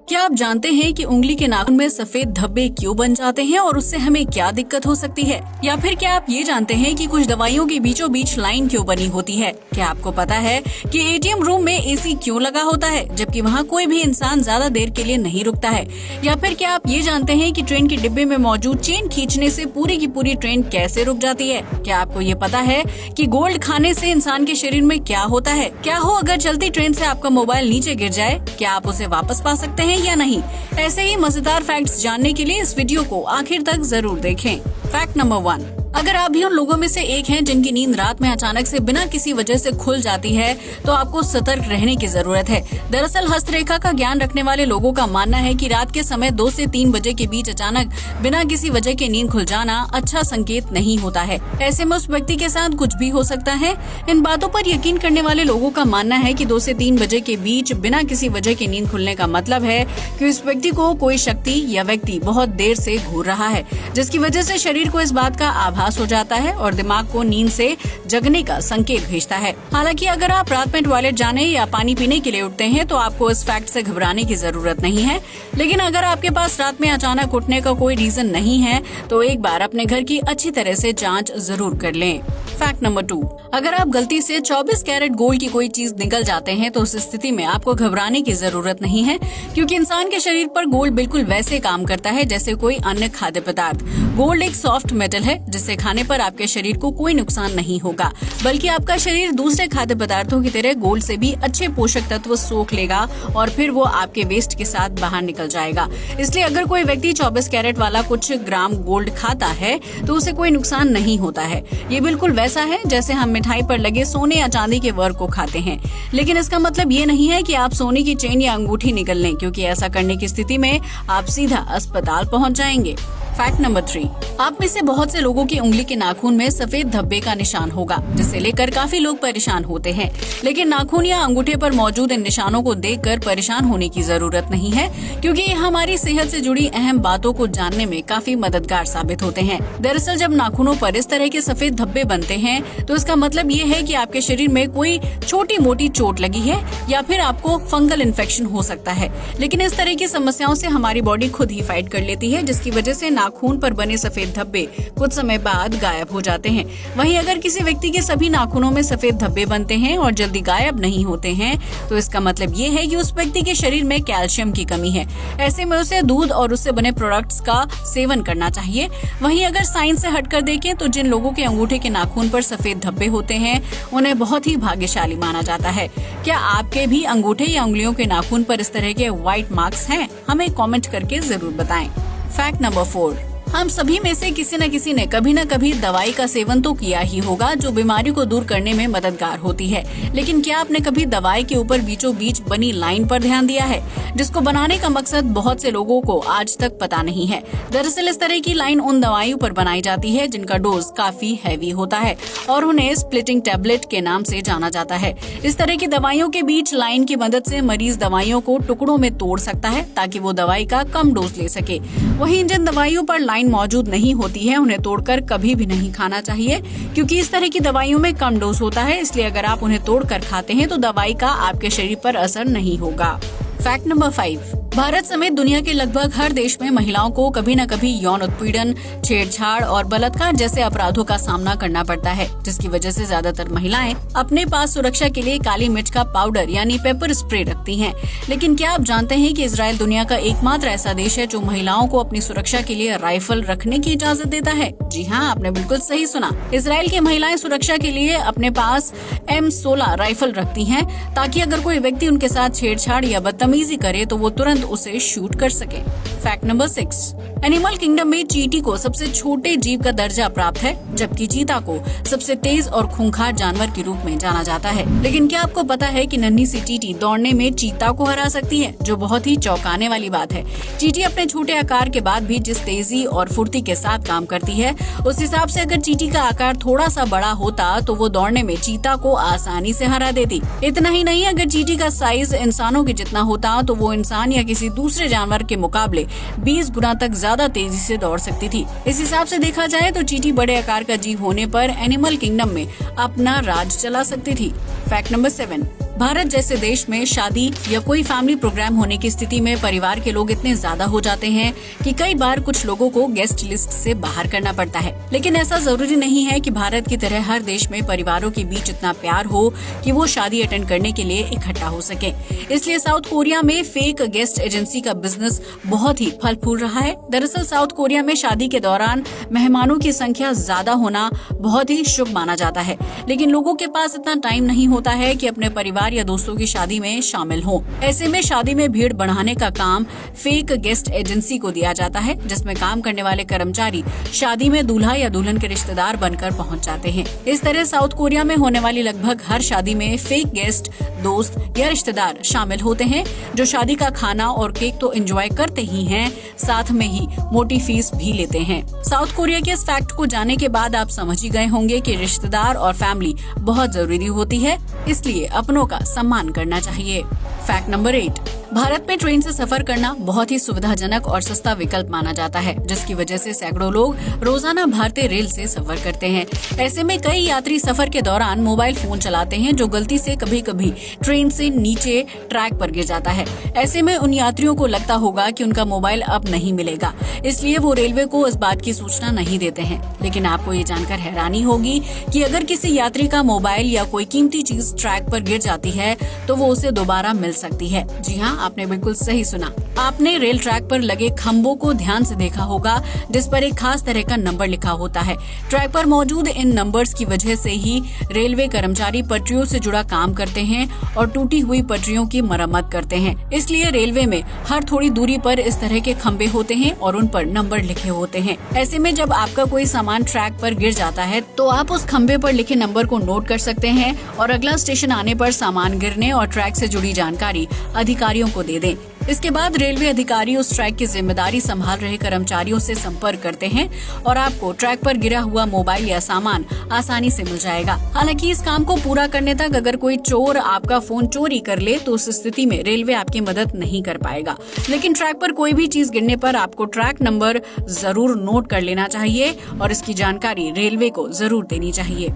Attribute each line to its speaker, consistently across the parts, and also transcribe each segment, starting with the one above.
Speaker 1: क्या आप जानते हैं कि उंगली के नाखून में सफेद धब्बे क्यों बन जाते हैं और उससे हमें क्या दिक्कत हो सकती है? या फिर क्या आप ये जानते हैं कि कुछ दवाइयों के बीचों बीच लाइन क्यों बनी होती है? क्या आपको पता है कि एटीएम रूम में एसी क्यों लगा होता है जबकि वहाँ कोई भी इंसान ज्यादा देर के लिए नहीं रुकता है? या फिर क्या आप ये जानते हैं कि ट्रेन के डिब्बे में मौजूद चेन खींचने से पूरी की पूरी ट्रेन कैसे रुक जाती है? क्या आपको ये पता है कि गोल्ड खाने से इंसान के शरीर में क्या होता है? क्या हो अगर चलती ट्रेन से आपका मोबाइल नीचे गिर जाए, क्या आप उसे वापस पा सकते हैं या नहीं? ऐसे ही मजेदार फैक्ट्स जानने के लिए इस वीडियो को आखिर तक जरूर देखें। फैक्ट नंबर 1, अगर आप भी उन लोगों में से एक हैं जिनकी नींद रात में अचानक से बिना किसी वजह से खुल जाती है, तो आपको सतर्क रहने की जरूरत है। दरअसल हस्तरेखा का ज्ञान रखने वाले लोगों का मानना है कि रात के समय 2 से 3 बजे के बीच अचानक बिना किसी वजह के नींद खुल जाना अच्छा संकेत नहीं होता है। ऐसे में उस व्यक्ति के साथ कुछ भी हो सकता है। इन बातों पर यकीन करने वाले लोगों का मानना है कि 2 से 3 बजे के बीच बिना किसी वजह के नींद खुलने का मतलब है कि उस व्यक्ति को कोई शक्ति या व्यक्ति बहुत देर से घूर रहा है, जिसकी वजह से शरीर को इस बात का आभास हो जाता है और दिमाग को नींद से जगने का संकेत भेजता है। हालांकि अगर आप रात में टॉयलेट जाने या पानी पीने के लिए उठते हैं तो आपको इस फैक्ट से घबराने की जरूरत नहीं है। लेकिन अगर आपके पास रात में अचानक उठने का कोई रीजन नहीं है तो एक बार अपने घर की अच्छी तरह से जांच जरूर कर लें। फैक्ट नंबर 2, अगर आप गलती से 24 कैरेट गोल्ड की कोई चीज निगल जाते हैं तो उस स्थिति में आपको घबराने की जरूरत नहीं है, क्योंकि इंसान के शरीर पर गोल्ड बिल्कुल वैसे काम करता है जैसे कोई अन्य खाद्य पदार्थ। गोल्ड एक सॉफ्ट मेटल है जिसे खाने पर आपके शरीर को कोई नुकसान नहीं होगा, बल्कि आपका शरीर दूसरे खाद्य पदार्थों की तरह गोल्ड से भी अच्छे पोषक तत्व सोख लेगा और फिर वो आपके वेस्ट के साथ बाहर निकल जाएगा। इसलिए अगर कोई व्यक्ति 24 कैरेट वाला कुछ ग्राम गोल्ड खाता है तो उसे कोई नुकसान नहीं होता है। ये बिल्कुल वैसा है जैसे हम मिठाई पर लगे सोने या चांदी के वर्क को खाते हैं। लेकिन इसका मतलब ये नहीं है कि आप सोने की चेन या अंगूठी निगल लें, क्योंकि ऐसा करने की स्थिति में आप सीधा अस्पताल पहुंच जाएंगे। फैक्ट नंबर 3, आप में से बहुत से लोगों की उंगली के नाखून में सफेद धब्बे का निशान होगा, जिसे लेकर काफी लोग परेशान होते हैं। लेकिन नाखून या अंगूठे पर मौजूद इन निशानों को देखकर परेशान होने की जरूरत नहीं है, क्योंकि ये हमारी सेहत से जुड़ी अहम बातों को जानने में काफी मददगार साबित होते हैं। दरअसल जब नाखूनों पर इस तरह के सफेद धब्बे बनते हैं तो इसका मतलब ये है कि आपके शरीर में कोई छोटी मोटी चोट लगी है या फिर आपको फंगल इन्फेक्शन हो सकता है। लेकिन इस तरह की समस्याओं से हमारी बॉडी खुद ही फाइट कर लेती है, जिसकी वजह से नाखून पर बने सफेद धब्बे कुछ समय बाद गायब हो जाते हैं। वहीं अगर किसी व्यक्ति के सभी नाखूनों में सफेद धब्बे बनते हैं और जल्दी गायब नहीं होते हैं तो इसका मतलब ये है कि उस व्यक्ति के शरीर में कैल्शियम की कमी है। ऐसे में उसे दूध और उससे बने प्रोडक्ट्स का सेवन करना चाहिए। वहीं अगर साइंस से हटकर देखें तो जिन लोगों के अंगूठे के नाखून पर सफेद धब्बे होते हैं उन्हें बहुत ही भाग्यशाली माना जाता है। क्या आपके भी अंगूठे या उंगलियों के नाखून पर इस तरह के व्हाइट मार्क्स हैं? हमें कमेंट करके जरूर बताएं। फैक्ट नंबर 4, हम सभी में से किसी न किसी ने कभी न कभी दवाई का सेवन तो किया ही होगा जो बीमारी को दूर करने में मददगार होती है। लेकिन क्या आपने कभी दवाई के ऊपर बीचों बीच बनी लाइन पर ध्यान दिया है, जिसको बनाने का मकसद बहुत से लोगों को आज तक पता नहीं है। दरअसल इस तरह की लाइन उन दवाइयों पर बनाई जाती है जिनका डोज काफी हैवी होता है और उन्हें स्प्लिटिंग टैबलेट के नाम से जाना जाता है। इस तरह की दवाइयों के बीच लाइन की मदद से मरीज दवाइयों को टुकड़ों में तोड़ सकता है ताकि वो दवाई का कम डोज ले सके। वहीं जिन दवाइयों पर लाइन मौजूद नहीं होती है उन्हें तोड़कर कभी भी नहीं खाना चाहिए, क्योंकि इस तरह की दवाइयों में कम डोज होता है। इसलिए अगर आप उन्हें तोड़कर खाते हैं तो दवाई का आपके शरीर पर असर नहीं होगा। फैक्ट नंबर 5, भारत समेत दुनिया के लगभग हर देश में महिलाओं को कभी न कभी यौन उत्पीड़न, छेड़छाड़ और बलात्कार जैसे अपराधों का सामना करना पड़ता है, जिसकी वजह से ज्यादातर महिलाएं अपने पास सुरक्षा के लिए काली मिर्च का पाउडर यानी पेपर स्प्रे रखती हैं। लेकिन क्या आप जानते हैं कि इजराइल दुनिया का एकमात्र ऐसा देश है जो महिलाओं को अपनी सुरक्षा के लिए राइफल रखने की इजाजत देता है? जी हाँ, आपने बिल्कुल सही सुना। इजराइल की महिलाएं सुरक्षा के लिए अपने पास M16 राइफल रखती हैं, ताकि अगर कोई व्यक्ति उनके साथ छेड़छाड़ या बदतमीजी करे तो वो तुरंत उसे शूट कर सके। फैक्ट नंबर 6, एनिमल किंगडम में चींटी को सबसे छोटे जीव का दर्जा प्राप्त है, जबकि चीता को सबसे तेज और खूंखार जानवर के रूप में जाना जाता है। लेकिन क्या आपको पता है कि नन्ही सी चींटी दौड़ने में चीता को हरा सकती है, जो बहुत ही चौंकाने वाली बात है। चींटी अपने छोटे आकार के बाद भी जिस तेजी और फुर्ती के साथ काम करती है, उस हिसाब से अगर चींटी का आकार थोड़ा सा बड़ा होता तो वो दौड़ने में चीता को आसानी से हरा देती। इतना ही नहीं, अगर चींटी का साइज इंसानों के जितना होता तो वो इंसान या किसी दूसरे जानवर के मुकाबले 20 गुना तक ज्यादा तेजी से दौड़ सकती थी। इस हिसाब से देखा जाए तो चींटी बड़े आकार का जीव होने पर एनिमल किंगडम में अपना राज चला सकती थी। फैक्ट नंबर 7, भारत जैसे देश में शादी या कोई फैमिली प्रोग्राम होने की स्थिति में परिवार के लोग इतने ज्यादा हो जाते हैं कि कई बार कुछ लोगों को गेस्ट लिस्ट से बाहर करना पड़ता है। लेकिन ऐसा जरूरी नहीं है कि भारत की तरह हर देश में परिवारों के बीच इतना प्यार हो कि वो शादी अटेंड करने के लिए इकट्ठा हो सके। इसलिए साउथ कोरिया में फेक गेस्ट एजेंसी का बिजनेस बहुत ही फल फूल रहा है। दरअसल साउथ कोरिया में शादी के दौरान मेहमानों की संख्या ज्यादा होना बहुत ही शुभ माना जाता है, लेकिन लोगों के पास इतना टाइम नहीं होता है कि अपने परिवार या दोस्तों की शादी में शामिल हो। ऐसे में शादी में भीड़ बढ़ाने का काम फेक गेस्ट एजेंसी को दिया जाता है, जिसमें काम करने वाले कर्मचारी शादी में दूल्हा या दुल्हन के रिश्तेदार बनकर पहुंच जाते हैं। इस तरह साउथ कोरिया में होने वाली लगभग हर शादी में फेक गेस्ट दोस्त या रिश्तेदार शामिल होते हैं, जो शादी का खाना और केक तो एंजॉय करते ही हैं, साथ में ही मोटी फीस भी लेते हैं। साउथ कोरिया के इस फैक्ट को जानने के बाद आप समझ ही गए होंगे कि रिश्तेदार और फैमिली बहुत जरूरी होती है, इसलिए अपनों का सम्मान करना चाहिए। फैक्ट नंबर 8, भारत में ट्रेन से सफर करना बहुत ही सुविधाजनक और सस्ता विकल्प माना जाता है, जिसकी वजह से सैकड़ों लोग रोजाना भारतीय रेल से सफर करते हैं। ऐसे में कई यात्री सफर के दौरान मोबाइल फोन चलाते हैं, जो गलती से कभी कभी ट्रेन से नीचे ट्रैक पर गिर जाता है। ऐसे में उन यात्रियों को लगता होगा कि उनका मोबाइल अब नहीं मिलेगा, इसलिए वो रेलवे को इस बात की सूचना नहीं देते हैं। लेकिन आपको ये जानकर हैरानी होगी कि अगर किसी यात्री का मोबाइल या कोई कीमती चीज ट्रैक पर गिर जाती है तो वो उसे दोबारा मिल सकती है। जी हाँ, आपने बिल्कुल सही सुना। आपने रेल ट्रैक पर लगे खंभों को ध्यान से देखा होगा, जिस पर एक खास तरह का नंबर लिखा होता है। ट्रैक पर मौजूद इन नंबर्स की वजह से ही रेलवे कर्मचारी पटरियों से जुड़ा काम करते हैं और टूटी हुई पटरियों की मरम्मत करते हैं। इसलिए रेलवे में हर थोड़ी दूरी पर इस तरह के खंभे होते हैं और उन पर नंबर लिखे होते हैं। ऐसे में जब आपका कोई सामान ट्रैक पर गिर जाता है तो आप उस खंभे पर लिखे नंबर को नोट कर सकते हैं और अगला स्टेशन आने पर सामान गिरने और ट्रैक से जुड़ी जानकारी अधिकारियों को दे दें। इसके बाद रेलवे अधिकारी उस ट्रैक की जिम्मेदारी संभाल रहे कर्मचारियों से संपर्क करते हैं और आपको ट्रैक पर गिरा हुआ मोबाइल या सामान आसानी से मिल जाएगा। हालांकि इस काम को पूरा करने तक अगर कोई चोर आपका फोन चोरी कर ले तो उस स्थिति में रेलवे आपकी मदद नहीं कर पाएगा। लेकिन ट्रैक पर कोई भी चीज गिरने पर आपको ट्रैक नंबर जरूर नोट कर लेना चाहिए और इसकी जानकारी रेलवे को जरूर देनी चाहिए।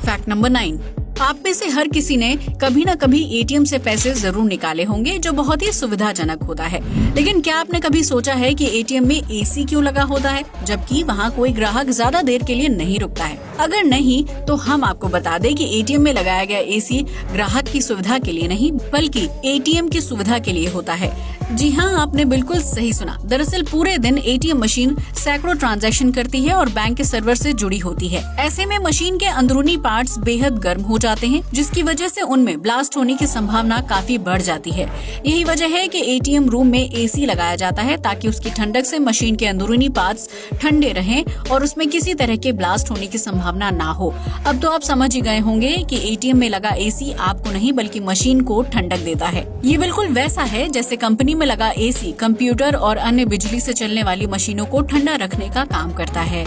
Speaker 1: फैक्ट नंबर 9, आप में से हर किसी ने कभी न कभी एटीएम से पैसे जरूर निकाले होंगे, जो बहुत ही सुविधाजनक होता है। लेकिन क्या आपने कभी सोचा है कि एटीएम में एसी क्यों लगा होता है, जबकि वहाँ कोई ग्राहक ज्यादा देर के लिए नहीं रुकता है? अगर नहीं तो हम आपको बता दें कि एटीएम में लगाया गया एसी ग्राहक की सुविधा के लिए नहीं, बल्कि एटीएम की सुविधा के लिए होता है। जी हाँ, आपने बिल्कुल सही सुना। दरअसल पूरे दिन एटीएम मशीन सैकड़ों ट्रांजैक्शन करती है और बैंक के सर्वर से जुड़ी होती है। ऐसे में मशीन के अंदरूनी पार्ट्स बेहद गर्म हो जाते हैं, जिसकी वजह से उनमें ब्लास्ट होने की संभावना काफी बढ़ जाती है। यही वजह है कि एटीएम रूम में एसी लगाया जाता है, ताकि उसकी ठंडक से मशीन के अंदरूनी पार्ट्स ठंडे रहें और उसमें किसी तरह के ब्लास्ट होने की संभावना ना हो। अब तो आप समझ ही गए होंगे कि एटीएम में लगा एसी आपको नहीं बल्कि मशीन को ठंडक देता है। ये बिल्कुल वैसा है जैसे कंपनी में लगा एसी कंप्यूटर और अन्य बिजली से चलने वाली मशीनों को ठंडा रखने का काम करता है।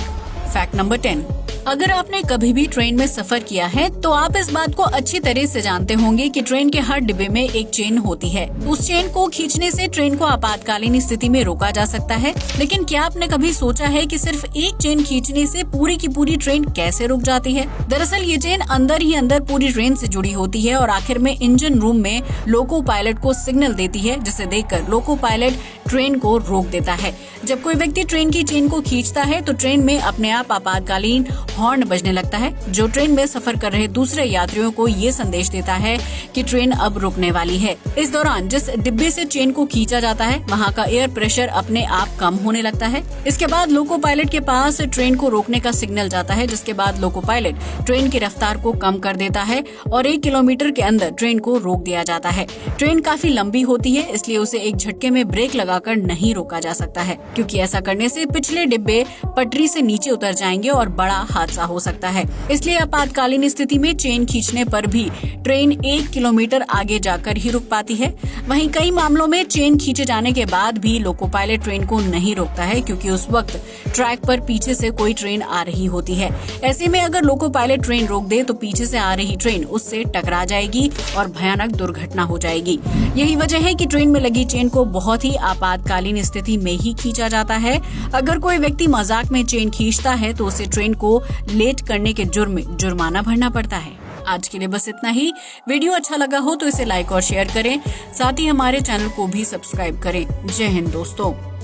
Speaker 1: फैक्ट नंबर 10, अगर आपने कभी भी ट्रेन में सफर किया है तो आप इस बात को अच्छी तरह से जानते होंगे कि ट्रेन के हर डिब्बे में एक चेन होती है। उस चेन को खींचने से ट्रेन को आपातकालीन स्थिति में रोका जा सकता है। लेकिन क्या आपने कभी सोचा है कि सिर्फ एक चेन खींचने से पूरी की पूरी ट्रेन कैसे रुक जाती है? दरअसल ये चेन अंदर ही अंदर पूरी ट्रेन से जुड़ी होती है और आखिर में इंजन रूम में लोको पायलट को सिग्नल देती है, जिसे देखकर लोको पायलट ट्रेन को रोक देता है। जब कोई व्यक्ति ट्रेन की चेन को खींचता है तो ट्रेन में अपने आप आपातकालीन हॉर्न बजने लगता है, जो ट्रेन में सफर कर रहे दूसरे यात्रियों को ये संदेश देता है कि ट्रेन अब रुकने वाली है। इस दौरान जिस डिब्बे से चेन को खींचा जाता है वहाँ का एयर प्रेशर अपने आप कम होने लगता है। इसके बाद लोको पायलट के पास ट्रेन को रोकने का सिग्नल जाता है, जिसके बाद लोको पायलट ट्रेन की रफ्तार को कम कर देता है और 1 किलोमीटर के अंदर ट्रेन को रोक दिया जाता है। ट्रेन काफी लंबी होती है, इसलिए उसे एक झटके में ब्रेक लगाकर नहीं रोका जा सकता है, क्योंकि ऐसा करने से पिछले डिब्बे पटरी से नीचे उतर जाएंगे और बड़ा हादसा हो सकता है। इसलिए आपातकालीन स्थिति में चेन खींचने पर भी ट्रेन 1 किलोमीटर आगे जाकर ही रुक पाती है। वहीं कई मामलों में चेन खींचे जाने के बाद भी लोको पायलट ट्रेन को नहीं रोकता है, क्योंकि उस वक्त ट्रैक पर पीछे से कोई ट्रेन आ रही होती है। ऐसे में अगर लोको पायलट ट्रेन रोक दे तो पीछे से आ रही ट्रेन उससे टकरा जाएगी और भयानक दुर्घटना हो जाएगी। यही वजह है कि ट्रेन में लगी चेन को बहुत ही आपातकालीन स्थिति में ही खींचा जाता है। अगर कोई व्यक्ति मजाक में चेन खींचता है तो उसे ट्रेन को लेट करने के जुर्म में जुर्माना भरना पड़ता है। आज के लिए बस इतना ही। वीडियो अच्छा लगा हो तो इसे लाइक और शेयर करें, साथ ही हमारे चैनल को भी सब्सक्राइब करें। जय हिंद दोस्तों।